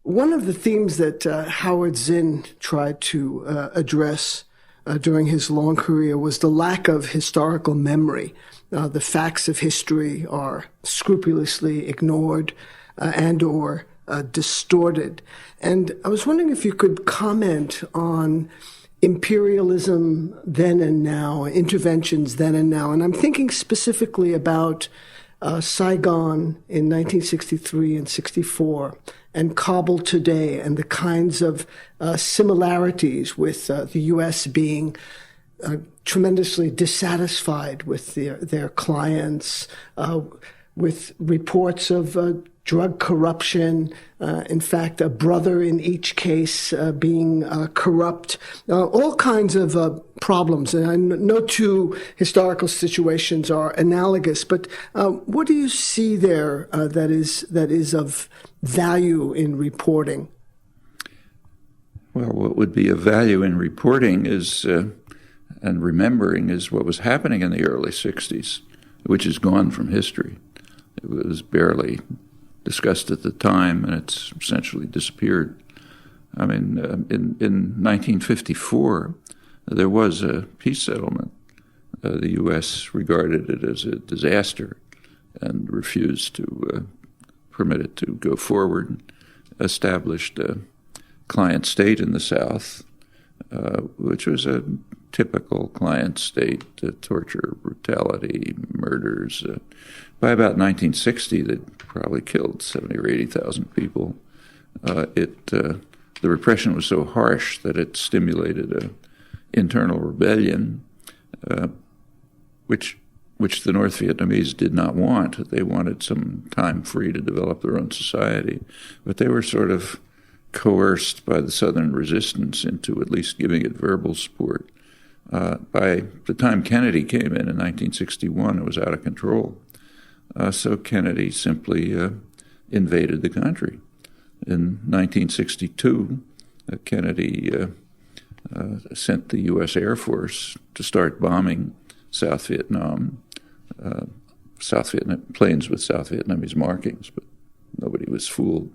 One of the themes that Howard Zinn tried to address during his long career was the lack of historical memory. The facts of history are scrupulously ignored and or distorted. And I was wondering if you could comment on imperialism then and now, interventions then and now. And I'm thinking specifically about Saigon in 1963 and 64, and Kabul today, and the kinds of similarities with the U.S. being tremendously dissatisfied with their clients, with reports of drug corruption, in fact, a brother in each case being corrupt, all kinds of problems. And I know two historical situations are analogous, but what do you see there that is of value in reporting? Well, what would be of value in reporting is, and remembering, is what was happening in the early 60s, which is gone from history. It was barely discussed at the time, and it's essentially disappeared. I mean, in 1954, there was a peace settlement. The U.S. regarded it as a disaster and refused to permit it to go forward, established a client state in the South, which was a typical client state, torture, brutality, murders. By about 1960, they'd probably killed 70 or 80,000 people. The repression was so harsh that it stimulated an internal rebellion, which the North Vietnamese did not want. They wanted some time free to develop their own society, but they were sort of coerced by the Southern resistance into at least giving it verbal support. By the time Kennedy came in 1961, it was out of control. So Kennedy simply invaded the country. In 1962, Kennedy sent the U.S. Air Force to start bombing South Vietnam, planes with South Vietnamese markings, but nobody was fooled.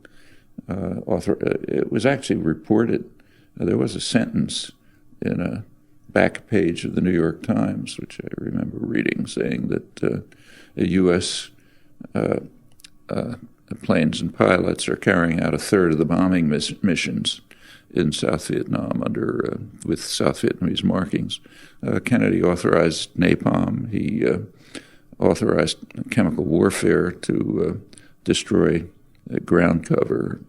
It was actually reported. There was a sentence in a back page of the New York Times, which I remember reading, saying that U.S. Planes and pilots are carrying out a third of the bombing missions in South Vietnam with South Vietnamese markings. Kennedy authorized napalm. He authorized chemical warfare to destroy ground cover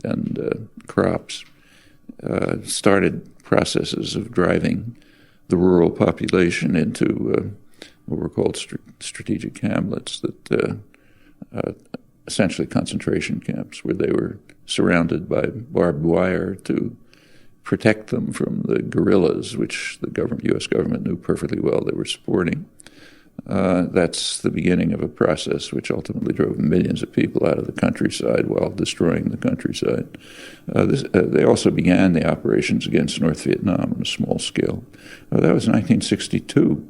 and crops. Started processes of driving the rural population into what were called strategic hamlets, that essentially concentration camps, where they were surrounded by barbed wire to protect them from the guerrillas, which the U.S. government knew perfectly well they were supporting. That's the beginning of a process which ultimately drove millions of people out of the countryside while destroying the countryside. They also began the operations against North Vietnam on a small scale. That was 1962.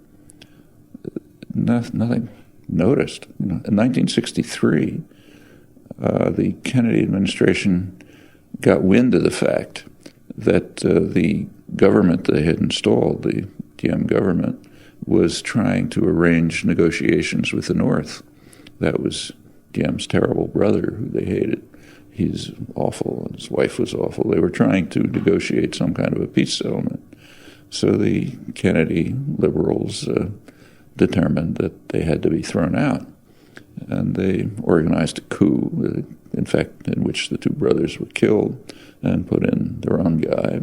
Nothing noticed. In 1963, the Kennedy administration got wind of the fact that the government they had installed, the Diem government, was trying to arrange negotiations with the North. That was Diem's terrible brother, who they hated. He's awful, and his wife was awful. They were trying to negotiate some kind of a peace settlement. So the Kennedy liberals determined that they had to be thrown out. And they organized a coup, in fact, in which the two brothers were killed, and put in their own guy.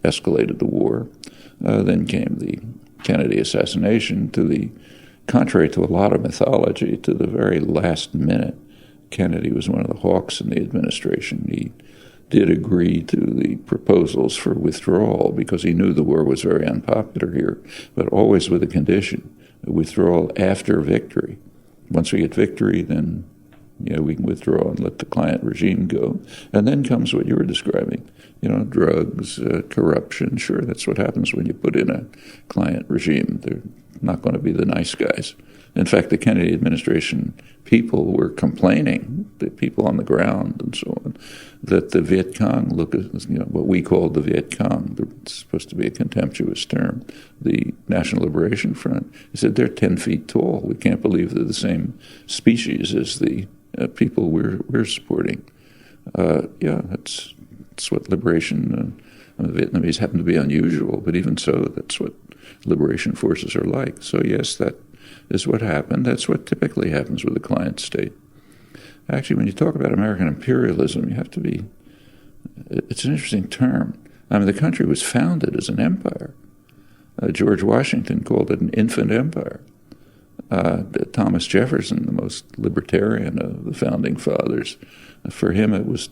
Escalated the war. Then came the Kennedy assassination. Contrary to a lot of mythology, to the very last minute, Kennedy was one of the hawks in the administration. He did agree to the proposals for withdrawal because he knew the war was very unpopular here, but always with a condition: withdrawal after victory. Once we get victory, then we can withdraw and let the client regime go. And then comes what you were describing, drugs, corruption. Sure, that's what happens when you put in a client regime. They're not going to be the nice guys. In fact, the Kennedy administration people were complaining, the people on the ground and so on, that the Viet Cong look at, what we called the Viet Cong. It's supposed to be a contemptuous term. The National Liberation Front. He said they're 10 feet tall. We can't believe they're the same species as the people we're supporting. That's what liberation. The Vietnamese happen to be unusual, but even so, that's what liberation forces are like. So yes, that is what happened. That's what typically happens with a client state. Actually, when you talk about American imperialism, you have to be, it's an interesting term. I mean, the country was founded as an empire. George Washington called it an infant empire. Thomas Jefferson, the most libertarian of the founding fathers, for him it was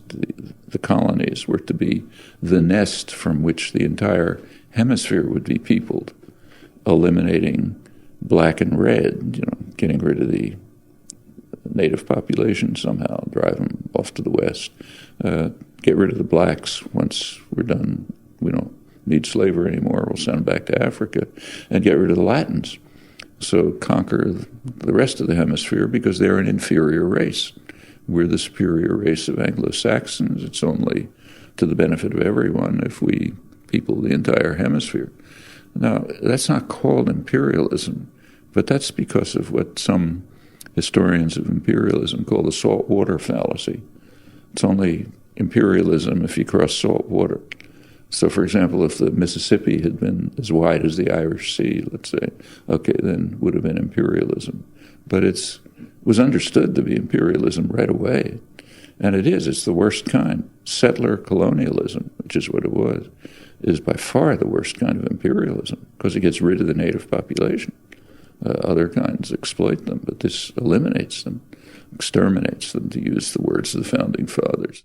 the colonies were to be the nest from which the entire hemisphere would be peopled, eliminating black and red, getting rid of the native population somehow, drive them off to the west, get rid of the blacks once we're done. We don't need slavery anymore. We'll send them back to Africa, and get rid of the Latins. So conquer the rest of the hemisphere because they're an inferior race. We're the superior race of Anglo-Saxons. It's only to the benefit of everyone if we people the entire hemisphere. Now, that's not called imperialism, but that's because of what some historians of imperialism call the saltwater fallacy. It's only imperialism if you cross salt water. So, for example, if the Mississippi had been as wide as the Irish Sea, let's say, okay, then would have been imperialism. But it was understood to be imperialism right away. And it is. It's the worst kind. Settler colonialism, which is what it was, is by far the worst kind of imperialism because it gets rid of the native population. Other kinds exploit them, but this eliminates them, exterminates them, to use the words of the founding fathers.